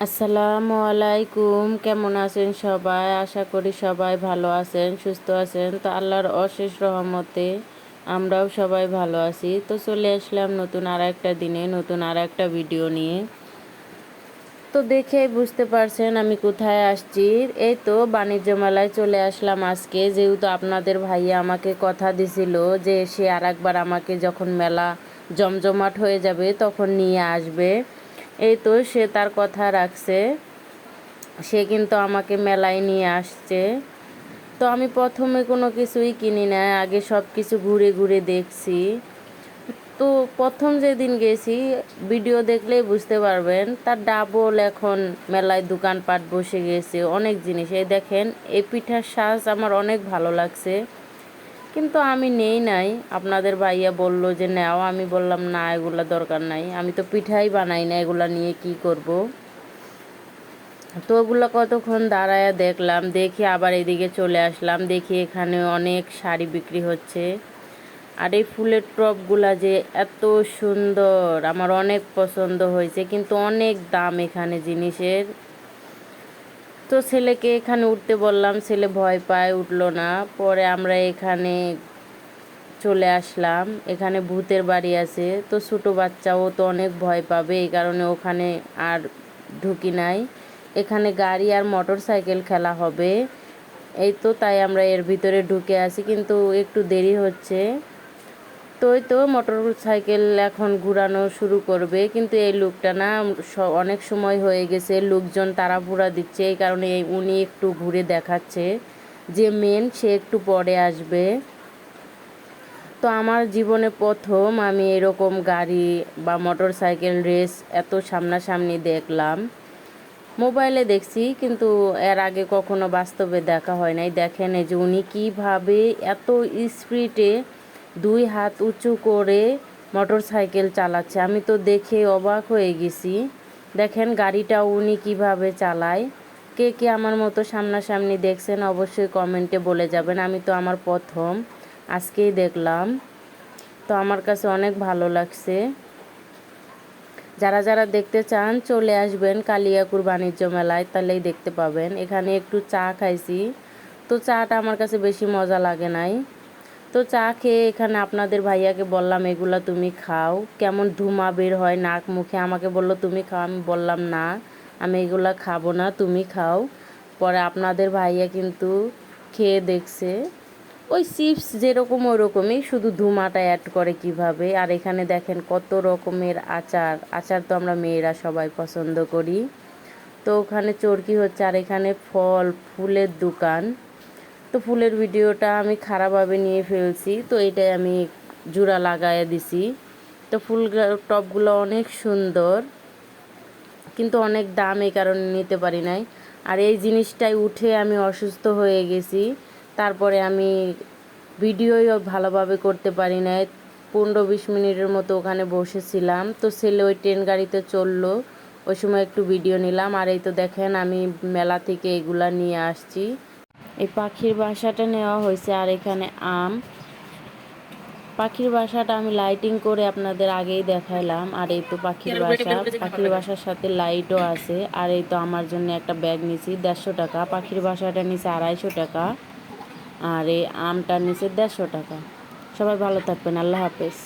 আসসালামু আলাইকুম। কেমন আছেন সবাই? আশা করি সবাই ভালো আছেন, সুস্থ আছেন। তো আল্লাহর অশেষ রহমতে আমরাও সবাই ভালো আছি। তো চলে আসলাম নতুন আর একটা দিনে, নতুন আর একটা ভিডিও নিয়ে। তো দেখেই বুঝতে পারছেন আমি কোথায় আসছি। এই তো বাণিজ্য মেলায় চলে আসলাম আজকে, যেহেতু আপনাদের ভাইয়া আমাকে কথা দিছিল যে সে আর একবার আমাকে যখন মেলা জমজমাট হয়ে যাবে তখন নিয়ে আসবে। এই তো সে তার কথা রাখছে, সে কিন্তু আমাকে মেলায় নিয়ে আসছে। তো আমি প্রথমে কোনো কিছুই কিনি না, আগে সব কিছু ঘুরে ঘুরে দেখছি। তো প্রথম যেদিন গেছি, ভিডিও দেখলেই বুঝতে পারবেন তার ডাবল এখন মেলায় দোকানপাট বসে গেছে, অনেক জিনিস। এই দেখেন, এই পিঠার সাজ আমার অনেক ভালো লাগছে, কিন্তু আমি নেই নাই। আপনাদের ভাইয়া বলল যে নাও, আমি বললাম না, এগুলা দরকার নাই, আমি তো পিঠাই বানাই না, এগুলা নিয়ে কি করব। তো ওগুলো কতক্ষণ দাঁড়ায় দেখলাম, দেখি আবার এদিকে চলে আসলাম, দেখি এখানে অনেক শাড়ি বিক্রি হচ্ছে। আর এই ফুলের টপগুলা যে এত সুন্দর, আমার অনেক পছন্দ হয়েছে, কিন্তু অনেক দাম এখানে জিনিসের। তো ছেলেকে এখানে উঠতে বললাম, ছেলে ভয় পায়, উঠলো না। পরে আমরা এখানে চলে আসলাম, এখানে ভূতের বাড়ি আছে। তো ছোটো বাচ্চাও তো অনেক ভয় পাবে, এই কারণে ওখানে আর ঢুকি নাই। এখানে গাড়ি আর মোটর সাইকেল খেলা হবে, এই তো তাই আমরা এর ভিতরে ঢুকে আছি, কিন্তু একটু দেরি হচ্ছে। তো ওই তো মোটর সাইকেল এখন ঘুরানো শুরু করবে, কিন্তু এই লোকটা না, অনেক সময় হয়ে গেছে, লোকজন তাড়াহুড়া দিচ্ছে, এই কারণে উনি একটু ঘুরে দেখাচ্ছে যে মেন সে একটু পরে আসবে। তো আমার জীবনে প্রথম আমি এরকম গাড়ি বা মোটর সাইকেল রেস এত সামনাসামনি দেখলাম। মোবাইলে দেখছি, কিন্তু এর আগে কখনো বাস্তবে দেখা হয় নাই। দেখেন এই যে উনি কীভাবে এত স্পিডে 2 হাত উঁচু করে মোটর সাইকেল চালাচ্ছে, আমি তো দেখে অবাক হয়ে গেছি। দেখেন গাড়িটাও উনি কিভাবে চালায়। কে কে আমার মতো সামনাসামনি দেখছেন অবশ্যই কমেন্টে বলে যাবেন। আমি তো আমার প্রথম আজকেই দেখলাম, তো আমার কাছে অনেক ভালো লাগছে। যারা যারা দেখতে চান চলে আসবেন কালিয়াকুর বাণিজ্য মেলায়, তাহলেই দেখতে পাবেন। এখানে একটু চা খাইছি, তো চাটা আমার কাছে বেশি মজা লাগে নাই। তো চা খেয়ে এখানে আপনাদের ভাইয়াকে বললাম এগুলা তুমি খাও, কেমন ধুমা বের হয় নাক মুখে। আমাকে বলল তুমি খাও, আমি বললাম না, আমি এগুলা খাবো না, তুমি খাও। পরে আপনাদের ভাইয়া কিন্তু খেয়ে দেখছে, ওই চিপস যেরকম ওই রকমই, শুধু ধুমাটা অ্যাড করে কিভাবে। আর এখানে দেখেন কত রকমের আচার, আচার তো আমরা মেয়েরা সবাই পছন্দ করি। তো ওখানে চরকি হচ্ছে, আর এখানে ফল ফুলের দোকান। তো ফুলের ভিডিওটা আমি খারাপভাবে নিয়ে ফেলছি, তো এটাই আমি জোড়া লাগাইয়া দিছি। তো ফুল টপগুলো অনেক সুন্দর, কিন্তু অনেক দাম, এই কারণে নিতে পারি নাই। আর এই জিনিসটাই উঠে আমি অসুস্থ হয়ে গেছি। তারপরে আমি ভিডিওই ভালোভাবে করতে পারি নাই। 15-20 মিনিটের মতো ওখানে বসেছিলাম। তো ছেলে ওই ট্রেন গাড়িতে চললো, ওই সময় একটু ভিডিও নিলাম। আর এই তো দেখেন আমি মেলা থেকে এগুলা নিয়ে আসছি। এই পাখির বাসাটা নেওয়া হয়েছে, আর এখানে আম। পাখির বাসাটা আমি লাইটিং করে আপনাদের আগেই দেখাইলাম। আর এই তো পাখির বাসা, পাখির বাসার সাথে লাইটও আছে। আর এই তো আমার জন্য একটা ব্যাগ নিছি 150 টাকা, পাখির বাসাটা নিচে 250 টাকা, আর এই আমটা নিচে 150 টাকা। সবাই ভালো থাকবেন, আল্লাহ হাফেজ।